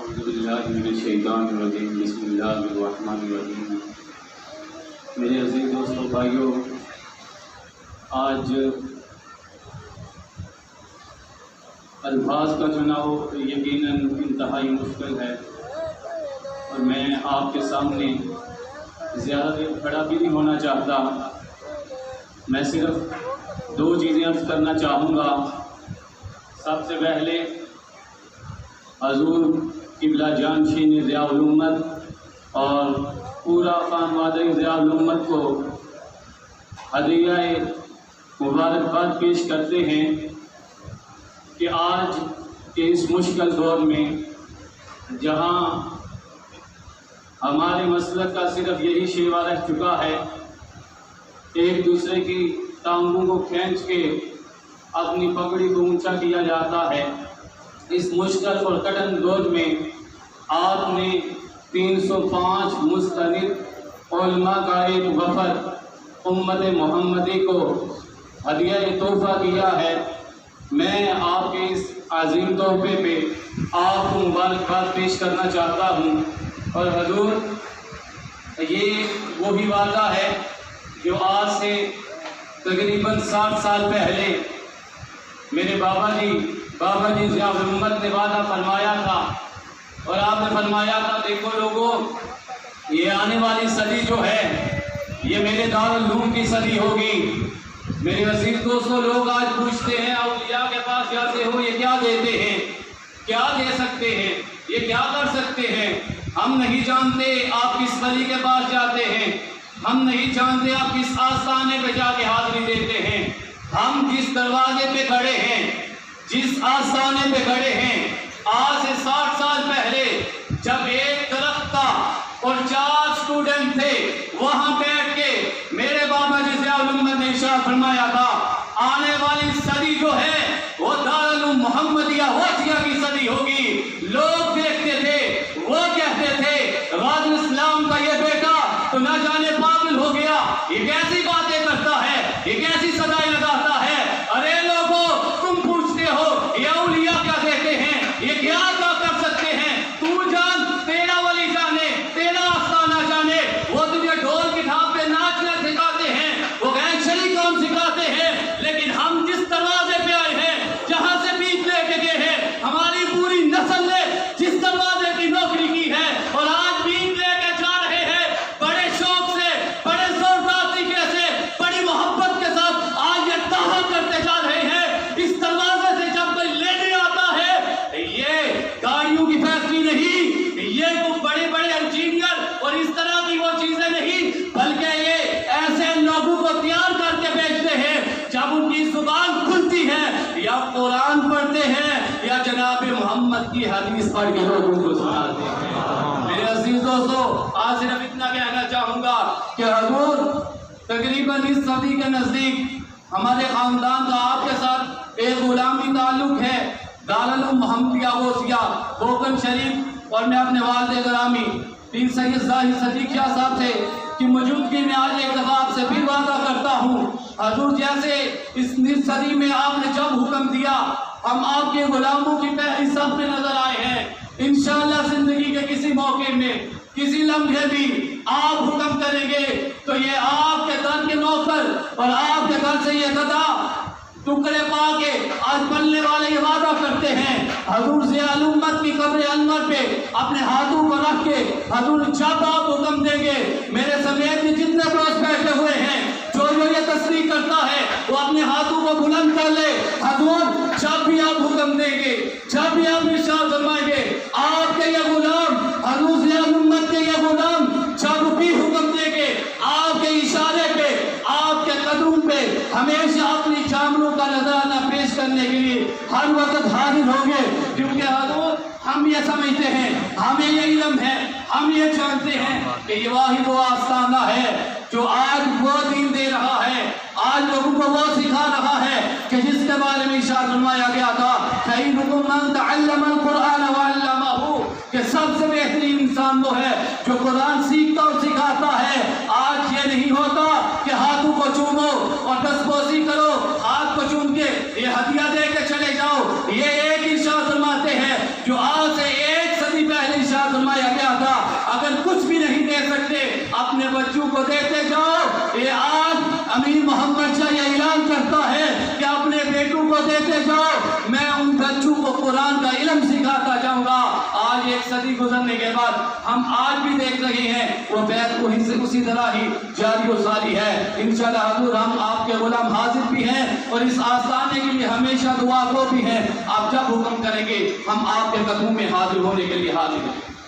اعوذ باللہ من الشیطان الرجیم بسم اللہ الرحمن الرحیم۔ میرے عزیز دوستوں بھائیوں، آج الفاظ کا چناؤ یقیناً انتہائی مشکل ہے اور میں آپ کے سامنے زیادہ دیر کھڑا بھی نہیں ہونا چاہتا۔ میں صرف دو چیزیں عرض کرنا چاہوں گا۔ سب سے پہلے حضور قبلہ جانشین ضیاء الامت اور پورا خانوادہ ضیاء الامت کو ہدیہ مبارکباد پیش کرتے ہیں کہ آج کے اس مشکل دور میں جہاں ہمارے مسلک کا صرف یہی شیوا رہ چکا ہے، ایک دوسرے کی ٹانگوں کو کھینچ کے اپنی پگڑی کو اونچا کیا جاتا ہے، اس مشکل اور کٹن دور میں آپ نے 305 مستند علماء کا ایک وفد امت محمدی کو ہدیہ تحفہ کیا ہے۔ میں آپ کے اس عظیم تحفے پہ آپ کو مبارکباد پیش کرنا چاہتا ہوں۔ اور حضور، یہ وہی وعدہ ہے جو آج سے تقریباً 60 سال پہلے میرے بابا جی ضیاء الامت نے وعدہ فرمایا تھا، اور آپ نے فرمایا تھا دیکھو لوگوں، یہ آنے والی صدی جو ہے یہ میرے دارالعلوم کی صدی ہوگی۔ میرے عزیز دوستوں، لوگ آج پوچھتے ہیں اولیاء کے پاس جاتے ہو یہ کیا دیتے ہیں، کیا دے سکتے ہیں، یہ کیا کر سکتے ہیں؟ ہم نہیں جانتے آپ کس ولی کے پاس جاتے ہیں، ہم نہیں جانتے آپ کس آستانے پہ جا کے حاضری دیتے ہیں۔ ہم جس دروازے پہ کھڑے ہیں، جس آستانے پہ کھڑے ہیں، آج سے 60 سال پہلے جب ایک درخت تھا اور 4 اسٹوڈنٹ تھے، وہاں بیٹھ کے میرے بابا جی ضیاء الامت نے ارشاد فرمایا تھا آنے والی صدی جو ہے وہ دارالعلوم محمدیہ غوثیہ کی صدی ہوگی۔ لوگ دیکھتے تھے، وہ کہتے تھے غازی اسلام کا یہ بیٹا تو نہ جانے پاگل ہو گیا، یہ کیسی باتیں کرتا ہے، یہ کیسی صدائیں لگاتا ہے۔ ارے لوگوں، تم پوچھتے ہو یہ اولیاء کیا دیتے ہیں، یہ کیا کر سکتے ہیں؟ تو جان، تیرا ولی جانے، تیرا آستانہ جانے، وہ تجھے ڈھول کی ڈھاب پہ ناچنا سکھاتے ہیں، وہ غیر شرعی کام سکھاتے ہیں، لیکن ہم جس دروازے پہ آئے ہیں، جہاں سے بیچ لے کے گئے ہیں، ہماری پوری نسل نے جس دروازے کی نوکری کی ہے اور آج بیچ لے کے جا رہے ہیں، بڑے شوق سے، بڑے زوردار طریقے سے، بڑی محبت کے ساتھ آج یہ دعویٰ کرتے جا رہے ہیں۔ اس دروازے سے جب کوئی لینے آتا ہے، یہ گاڑیوں کی فیکٹری نہیں، یہ کوئی بڑے بڑے انجینئر اور اس طرح کی وہ چیزیں نہیں، بلکہ یہ ایسے لوگوں کو تیار کر کے بیچتے ہیں جب ان کی زبان کھلتی ہے یا قرآن پڑھتے ہیں یا جناب محمد کی حدیث پڑھ کے لوگوں کو سناتے ہیں۔ میرے عزیز دوستو، آج صرف اتنا کہنا چاہوں گا کہ حضور تقریباً اس صدی کے نزدیک ہمارے خاندان کا آپ کے ساتھ ایک غلامی تعلق ہے۔ دارالعلوم محمدیہ غوثیہ بوکن شریف، اور میں اپنے والد گرامی پیر سید ظاہر صدیق شاہ صاحب سے کی موجودگی میں آج ایک دفعہ آپ سے بھی وعدہ کرتا ہوں، حضور جیسے اس صدی میں آپ نے جب حکم دیا، ہم آپ کے غلاموں کی پہلی صف میں نظر آئے ہیں۔ انشاءاللہ زندگی کے کسی موقع میں، کسی لمحے بھی آپ حکم کریں گے تو یہ آپ کے در کے نوکر اور آپ کے گھر سے یہ گدا ٹکڑے پا کے آج بننے والے یہ وعدہ کرتے ہیں، حضور ضیاء الامت کی قبر انور پہ اپنے ہاتھوں کو رکھ کے حضور جب آپ حکم دیں گے، میرے سمیت جتنے دوست بیٹھے ہوئے ہیں، جو یہ تصدیق کرتا ہے وہ اپنے ہاتھوں کو بلند کر لے۔ حضور جب بھی آپ حکم دیں گے، جب بھی آپ ارشاد فرمائیں گے، آپ کے یہ غلام، حضور ضیاء الامت کے یہ غلام جب بھی حکم دیں گے، آپ کے اشارے پہ، آپ کے قدم پہ ہمیشہ اپنی چامنوں کا نذرانہ پیش کرنے کے لیے ہر وقت حاضر ہوں گے، کیونکہ حضور ہم یہ سمجھتے ہیں، ہمیں یہ علم ہے، ہم یہ جانتے ہیں کہ یہ واحد وہ آستانہ ہے جو آج وہ دین دے رہا ہے، آج لوگوں کو وہ سکھا رہا ہے کہ جس کے بارے میں ارشاد فرمایا گیا تھا خیرکم من تعلم القرآن وعلمہ، کہ سب سے بہترین انسان وہ ہے جو قرآن سیکھتا اور سکھاتا ہے۔ آج یہ نہیں ہوتا کہ ہاتھوں کو چومو اور دستبوسی کرو، ہاتھ کو چوم کے یہ ہدیہ دے کے چلے جاؤ۔ یہ ایک ارشاد فرماتے ہیں جو آج سے 1 صدی پہلے اپنے بچوں کو دیتے جاؤ۔ یہ آج امیر محمد شاہ یہ اعلان کرتا ہے کہ اپنے بیٹوں کو دیتے جاؤ، میں ان بچوں کو قرآن کا علم سکھاتا جاؤں گا۔ آج ایک صدی گزرنے کے بعد ہم آج بھی دیکھ رہے ہیں وہ بیعت اسی طرح ہی جاری و ساری ہے۔ انشاءاللہ حضور ہم آپ کے غلام حاضر بھی ہیں اور اس آستانے کے لیے ہمیشہ دعا گو بھی ہیں۔ آپ جب حکم کریں گے ہم آپ کے قدموں میں حاضر ہونے کے لیے حاضر ہیں۔